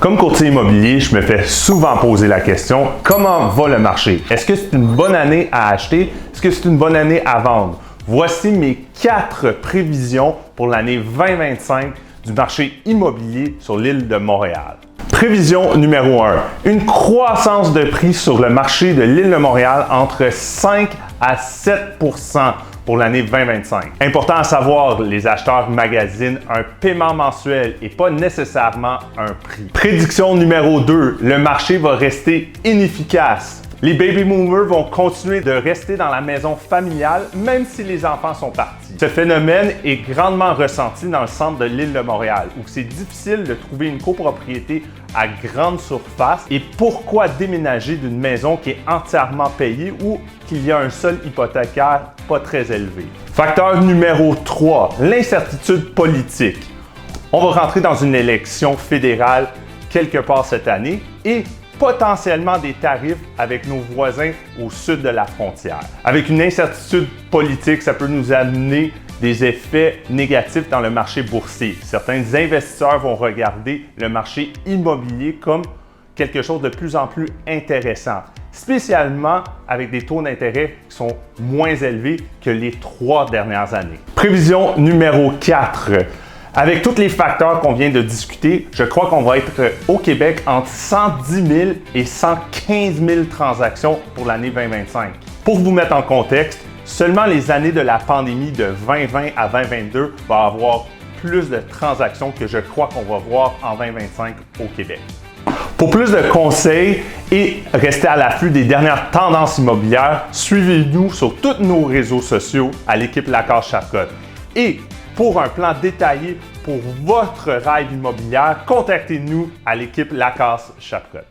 Comme courtier immobilier, je me fais souvent poser la question, comment va le marché? Est-ce que c'est une bonne année à acheter? Est-ce que c'est une bonne année à vendre? Voici mes 4 prévisions pour l'année 2025 du marché immobilier sur l'île de Montréal. Prévision numéro 1. Une croissance de prix sur le marché de l'île de Montréal entre 5 à 7 pour l'année 2025. Important à savoir, les acheteurs magasinent un paiement mensuel et pas nécessairement un prix. Prédiction numéro 2. Le marché va rester inefficace. Les baby boomers vont continuer de rester dans la maison familiale même si les enfants sont partis. Ce phénomène est grandement ressenti dans le centre de l'île de Montréal où c'est difficile de trouver une copropriété à grande surface. Et pourquoi déménager d'une maison qui est entièrement payée ou qu'il y a un seul hypothécaire pas très élevé? Facteur numéro 3, l'incertitude politique. On va rentrer dans une élection fédérale quelque part cette année et potentiellement des tarifs avec nos voisins au sud de la frontière. Avec une incertitude politique, ça peut nous amener des effets négatifs dans le marché boursier. Certains investisseurs vont regarder le marché immobilier comme quelque chose de plus en plus intéressant, spécialement avec des taux d'intérêt qui sont moins élevés que les 3 dernières années. Prévision numéro 4. Avec tous les facteurs qu'on vient de discuter, je crois qu'on va être au Québec entre 110 000 et 115 000 transactions pour l'année 2025. Pour vous mettre en contexte, seulement les années de la pandémie de 2020 à 2022 vont avoir plus de transactions que je crois qu'on va voir en 2025 au Québec. Pour plus de conseils et rester à l'affût des dernières tendances immobilières, suivez-nous sur tous nos réseaux sociaux à l'équipe Lacasse-Chapcott. Et pour un plan détaillé pour votre rêve immobilière, contactez-nous à l'équipe Lacasse-Chapcott.